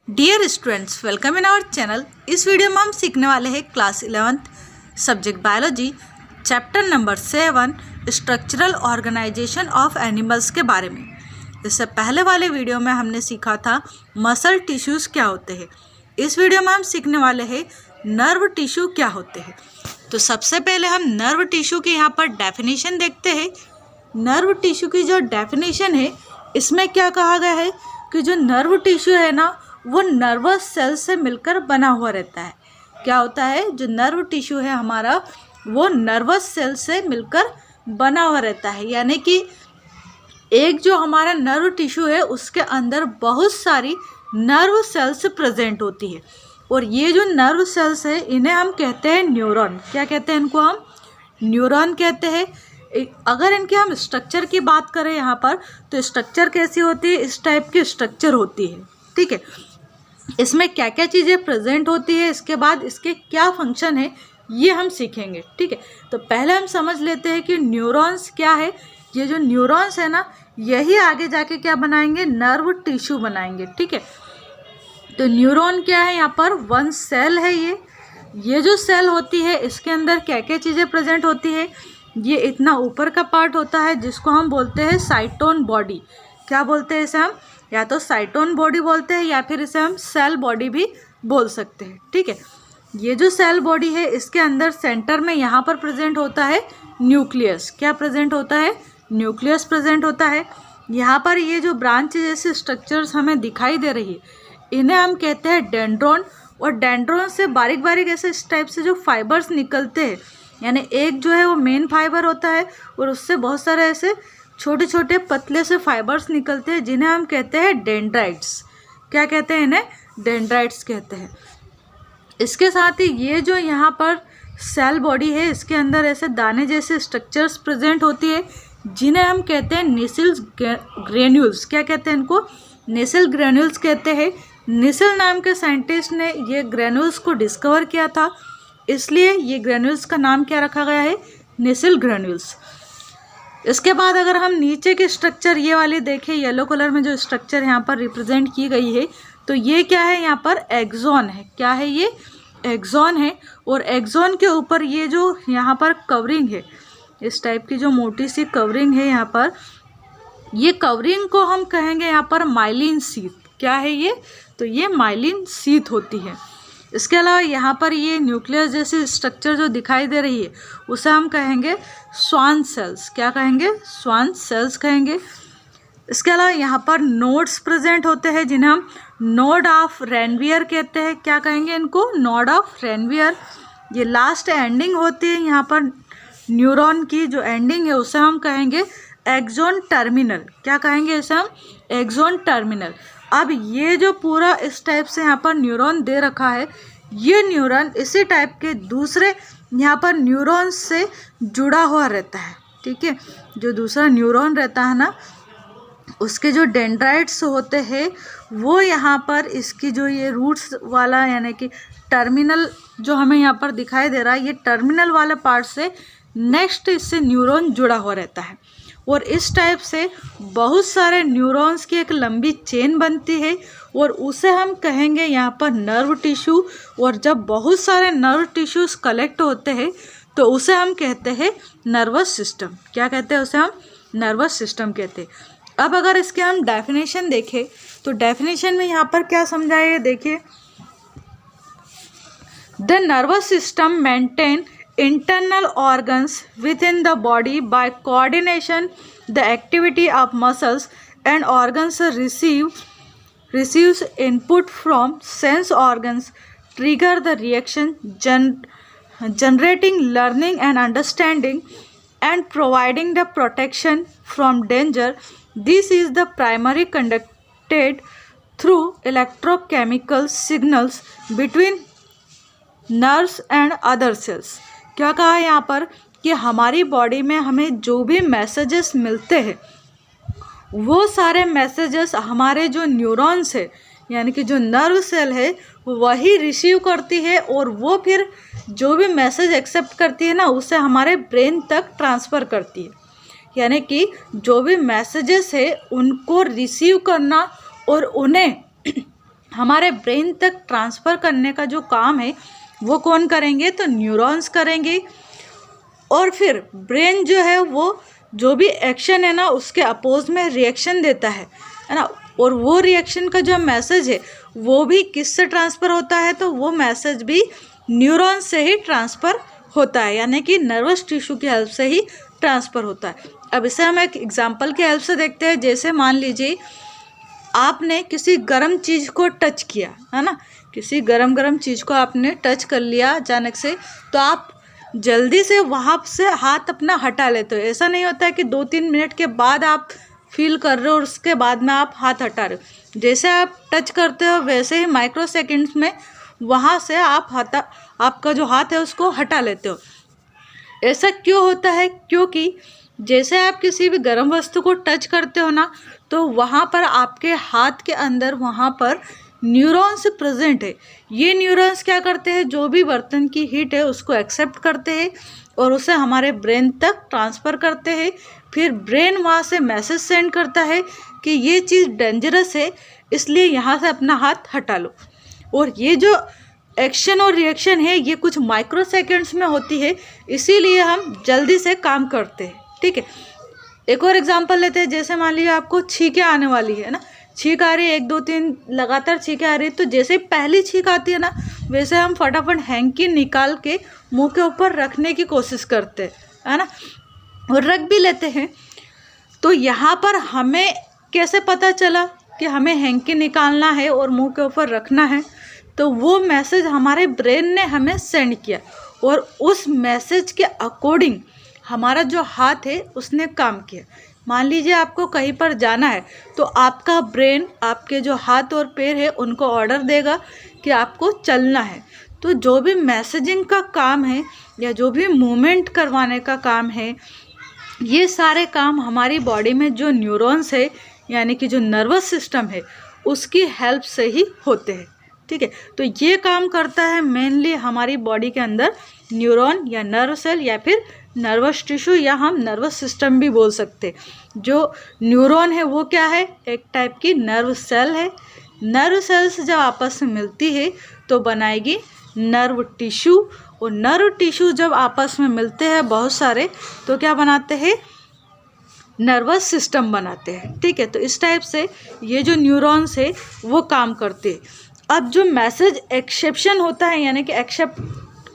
Dear students, welcome in our channel. इस video में हम सीखने वाले हैं class 11th subject biology chapter number 7 structural organisation of animals के बारे में। इससे पहले वाले वीडियो में हमने सीखा था मसल टिश्यूज़ क्या होते हैं। इस वीडियो में हम सीखने वाले हैं नर्व टिश्यू क्या होते हैं। तो सबसे पहले हम नर्व टिश्यू की यहाँ पर डेफिनेशन देखते हैं। नर्व टिश्यू की जो डेफिनेशन है इसमें क्या कहा गया है कि जो नर्व टिश्यू है ना वो नर्वस सेल से मिलकर बना हुआ रहता है। क्या होता है, जो नर्व टिश्यू है हमारा वो नर्वस सेल से मिलकर बना हुआ रहता है। यानी कि एक जो हमारा नर्व टिश्यू है उसके अंदर बहुत सारी नर्व सेल्स प्रेजेंट होती है और ये जो नर्व सेल्स है इन्हें हम कहते हैं न्यूरॉन। क्या कहते हैं इनको? हम न्यूरॉन कहते हैं। अगर इनके हम स्ट्रक्चर की बात करें यहाँ पर तो स्ट्रक्चर कैसी होती है, इस टाइप की स्ट्रक्चर होती है। ठीक है, इसमें क्या क्या चीज़ें प्रेजेंट होती है, इसके बाद इसके क्या फंक्शन है ये हम सीखेंगे। ठीक है, तो पहले हम समझ लेते हैं कि न्यूरॉन्स क्या है। ये जो न्यूरॉन्स है ना यही आगे जाके क्या बनाएंगे, नर्व टिश्यू बनाएंगे। ठीक है, तो न्यूरॉन क्या है, यहाँ पर वन सेल है। ये जो सेल होती है इसके अंदर क्या क्या चीज़ें प्रेजेंट होती है। ये इतना ऊपर का पार्ट होता है जिसको हम बोलते हैं साइटोन बॉडी। क्या बोलते हैं इसे हम? या तो साइटोन बॉडी बोलते हैं या फिर इसे हम सेल बॉडी भी बोल सकते हैं। ठीक है, ये जो सेल बॉडी है इसके अंदर सेंटर में यहाँ पर प्रेजेंट होता है न्यूक्लियस। क्या प्रेजेंट होता है? न्यूक्लियस प्रेजेंट होता है। यहाँ पर ये जो ब्रांच जैसे स्ट्रक्चर्स हमें दिखाई दे रही है इन्हें हम कहते हैं डेंड्रॉन। और डेंड्रॉन से बारीक बारीक ऐसे इस टाइप से जो फाइबर्स निकलते हैं, यानी एक जो है वो मेन फाइबर होता है और उससे बहुत सारे ऐसे छोटे छोटे पतले से फाइबर्स निकलते हैं जिन्हें हम कहते हैं डेंड्राइट्स। क्या कहते हैं इन्हें? डेंड्राइट्स कहते हैं। इसके साथ ही ये जो यहाँ पर सेल बॉडी है इसके अंदर ऐसे दाने जैसे स्ट्रक्चर्स प्रेजेंट होती है जिन्हें हम कहते हैं नेसल ग्रेन्यूल्स। क्या कहते हैं इनको? नेसल ग्रेन्यूल्स कहते हैं। नेसल नाम के साइंटिस्ट ने ये ग्रेन्यूल्स को डिस्कवर किया था, इसलिए ये ग्रेन्यूल्स का नाम क्या रखा गया है, नेसल ग्रेन्यूल्स। इसके बाद अगर हम नीचे के स्ट्रक्चर ये वाली देखें, येलो कलर में जो स्ट्रक्चर यहाँ पर रिप्रेजेंट की गई है तो ये क्या है, यहाँ पर एक्सॉन है। क्या है ये? एक्सॉन है। और एक्सॉन के ऊपर ये जो यहाँ पर कवरिंग है, इस टाइप की जो मोटी सी कवरिंग है यहाँ पर, ये कवरिंग को हम कहेंगे यहाँ पर माइलिन शीथ। क्या है ये? तो ये माइलिन शीथ होती है। इसके अलावा यहाँ पर ये न्यूक्लियस जैसी स्ट्रक्चर जो दिखाई दे रही है उसे हम कहेंगे स्वान सेल्स। क्या कहेंगे? स्वान सेल्स कहेंगे। इसके अलावा यहाँ पर नोड्स प्रेजेंट होते हैं जिन्हें हम नोड ऑफ रेनवियर कहते हैं। क्या कहेंगे इनको? Node of Ranvier. ये लास्ट एंडिंग होती है यहाँ पर न्यूरॉन की जो एंडिंग है उसे हम कहेंगे एक्सॉन टर्मिनल। क्या कहेंगे इसे हम? Axon terminal. अब ये जो पूरा इस टाइप से यहाँ पर न्यूरॉन दे रखा है, ये न्यूरॉन इसी टाइप के दूसरे यहाँ पर न्यूरॉन से जुड़ा हुआ रहता है। ठीक है, जो दूसरा न्यूरॉन रहता है ना उसके जो डेंड्राइट्स होते हैं वो यहाँ पर इसकी जो ये रूट्स वाला यानी कि टर्मिनल जो हमें यहाँ पर दिखाई दे रहा है, ये टर्मिनल वाले पार्ट से नेक्स्ट इससे न्यूरॉन जुड़ा हुआ रहता है और इस टाइप से बहुत सारे न्यूरॉन्स की एक लंबी चेन बनती है और उसे हम कहेंगे यहाँ पर नर्व टिश्यू। और जब बहुत सारे नर्व टिश्यूज कलेक्ट होते हैं तो उसे हम कहते हैं नर्वस सिस्टम। क्या कहते हैं उसे? हम नर्वस सिस्टम कहते हैं। अब अगर इसके हम डेफिनेशन देखें तो डेफिनेशन में यहाँ पर क्या समझाया है, देखिए। The nervous system maintain internal organs within the body by coordination the activity of muscles and organs receives input from sense organs trigger the reaction generating learning and understanding and providing the protection from danger. This is the primary conducted through electrochemical signals between nerves and other cells. क्या कहा है यहाँ पर कि हमारी body में हमें जो भी मैसेजेस मिलते हैं वो सारे मैसेजेस हमारे जो न्यूरॉन्स है यानी कि जो नर्व सेल है वही रिसीव करती है और वो फिर जो भी मैसेज एक्सेप्ट करती है ना उसे हमारे ब्रेन तक ट्रांसफ़र करती है। यानी कि जो भी मैसेजेस है उनको रिसीव करना और उन्हें हमारे ब्रेन तक ट्रांसफ़र करने का जो काम है वो कौन करेंगे, तो न्यूरॉन्स करेंगे। और फिर ब्रेन जो है वो जो भी एक्शन है ना उसके अपोज में रिएक्शन देता है ना, और वो रिएक्शन का जो मैसेज है वो भी किससे ट्रांसफ़र होता है, तो वो मैसेज भी न्यूरॉन से ही ट्रांसफ़र होता है, यानी कि नर्वस टिश्यू की हेल्प से ही ट्रांसफ़र होता है। अब इसे हम एक एग्जांपल की हेल्प से देखते हैं। जैसे मान लीजिए आपने किसी गर्म चीज़ को टच किया है ना, किसी गर्म चीज़ को आपने टच कर लिया अचानक से, तो आप जल्दी से वहाँ से हाथ अपना हटा लेते हो। ऐसा नहीं होता है कि 2-3 मिनट के बाद आप फील कर रहे हो और उसके बाद में आप हाथ हटा रहे हो। जैसे आप टच करते हो वैसे ही माइक्रो सेकेंड्स में वहाँ से आप आपका जो हाथ है उसको हटा लेते हो। ऐसा क्यों होता है, क्योंकि जैसे आप किसी भी गर्म वस्तु को टच करते हो ना, तो वहाँ पर आपके हाथ के अंदर वहाँ पर न्यूरॉन्स प्रेजेंट है। ये न्यूरॉन्स क्या करते हैं, जो भी बर्तन की हीट है उसको एक्सेप्ट करते हैं और उसे हमारे ब्रेन तक ट्रांसफ़र करते हैं। फिर ब्रेन वहाँ से मैसेज सेंड करता है कि ये चीज़ डेंजरस है, इसलिए यहाँ से अपना हाथ हटा लो। और ये जो एक्शन और रिएक्शन है ये कुछ माइक्रो सेकेंड्स में होती है, इसीलिए हम जल्दी से काम करते हैं। ठीक है, एक और एग्जांपल लेते हैं। जैसे मान लीजिए आपको छींकें आने वाली है ना, छींक आ रही है, 1-2-3 लगातार छींकें आ रही है, तो जैसे पहली छींक आती है ना वैसे हम फटाफट हैंकी निकाल के मुंह के ऊपर रखने की कोशिश करते हैं, है ना, और रख भी लेते हैं। तो यहाँ पर हमें कैसे पता चला कि हमें हैंकी निकालना है और मुंह के ऊपर रखना है, तो वो मैसेज हमारे ब्रेन ने हमें सेंड किया और उस मैसेज के अकॉर्डिंग हमारा जो हाथ है उसने काम किया। मान लीजिए आपको कहीं पर जाना है तो आपका ब्रेन आपके जो हाथ और पैर है उनको ऑर्डर देगा कि आपको चलना है। तो जो भी मैसेजिंग का काम है या जो भी मूवमेंट करवाने का काम है, ये सारे काम हमारी बॉडी में जो न्यूरॉन्स है यानी कि जो नर्वस सिस्टम है उसकी हेल्प से ही होते हैं। ठीक है, तो ये काम करता है मेनली हमारी बॉडी के अंदर न्यूरॉन या नर्व सेल या फिर नर्वस टिश्यू या हम नर्वस सिस्टम भी बोल सकते। जो न्यूरॉन है वो क्या है, एक टाइप की नर्व सेल है। नर्व सेल्स जब आपस में मिलती है तो बनाएगी नर्व टिश्यू, और नर्व टिश्यू जब आपस में मिलते हैं बहुत सारे तो क्या बनाते हैं, नर्वस सिस्टम बनाते हैं। ठीक है, तो इस टाइप से ये जो न्यूरॉन्स है वो काम करते हैं। अब जो मैसेज एक्सेप्शन होता है यानी कि एक्सेप्ट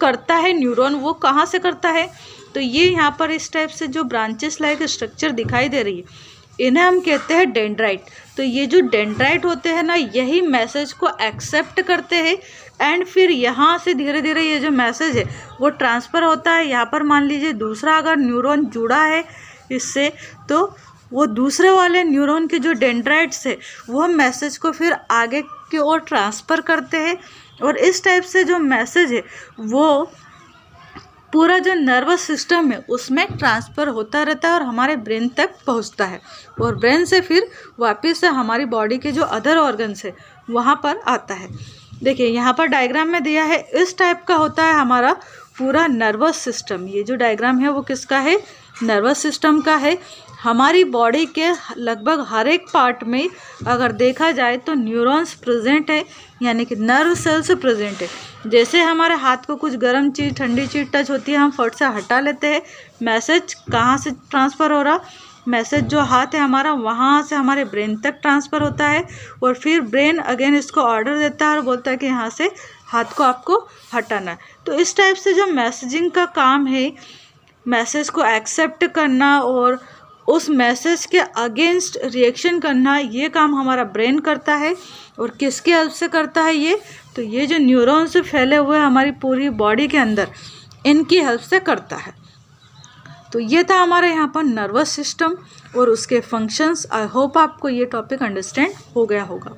करता है न्यूरॉन, वो कहाँ से करता है, तो ये यहाँ पर इस टाइप से जो ब्रांचेस लाइक स्ट्रक्चर दिखाई दे रही है इन्हें हम कहते हैं डेंड्राइट। तो ये जो डेंड्राइट होते हैं ना यही मैसेज को एक्सेप्ट करते हैं एंड फिर यहाँ से धीरे धीरे ये जो मैसेज है वो ट्रांसफ़र होता है। यहाँ पर मान लीजिए दूसरा अगर न्यूरॉन जुड़ा है इससे, तो वो दूसरे वाले न्यूरॉन के जो डेंड्राइट्स है वो मैसेज को फिर आगे की ओर ट्रांसफ़र करते हैं और इस टाइप से जो मैसेज है वो पूरा जो नर्वस सिस्टम है उसमें ट्रांसफ़र होता रहता है और हमारे ब्रेन तक पहुंचता है और ब्रेन से फिर वापस से हमारी बॉडी के जो अदर ऑर्गन्स है वहाँ पर आता है। देखिए यहाँ पर डायग्राम में दिया है, इस टाइप का होता है हमारा पूरा नर्वस सिस्टम। ये जो डायग्राम है वो किसका है, नर्वस सिस्टम का है। हमारी बॉडी के लगभग हर एक पार्ट में अगर देखा जाए तो न्यूरॉन्स प्रेजेंट है यानी कि नर्व सेल्स प्रेजेंट है। जैसे हमारे हाथ को कुछ गर्म चीज़ ठंडी चीज़ टच होती है हम फट से हटा लेते हैं, मैसेज कहाँ से ट्रांसफ़र हो रहा, मैसेज जो हाथ है हमारा वहाँ से हमारे ब्रेन तक ट्रांसफ़र होता है और फिर ब्रेन अगेन इसको ऑर्डर देता है और बोलता है कि यहाँ से हाथ को आपको हटाना है। तो इस टाइप से जो मैसेजिंग का काम है, मैसेज को एक्सेप्ट करना और उस मैसेज के अगेंस्ट रिएक्शन करना, ये काम हमारा ब्रेन करता है। और किसके हेल्प से करता है ये, तो ये जो न्यूरॉन्स फैले हुए हमारी पूरी बॉडी के अंदर इनकी हेल्प से करता है। तो ये था हमारे यहाँ पर नर्वस सिस्टम और उसके फंक्शंस। आई होप आपको ये टॉपिक अंडरस्टैंड हो गया होगा।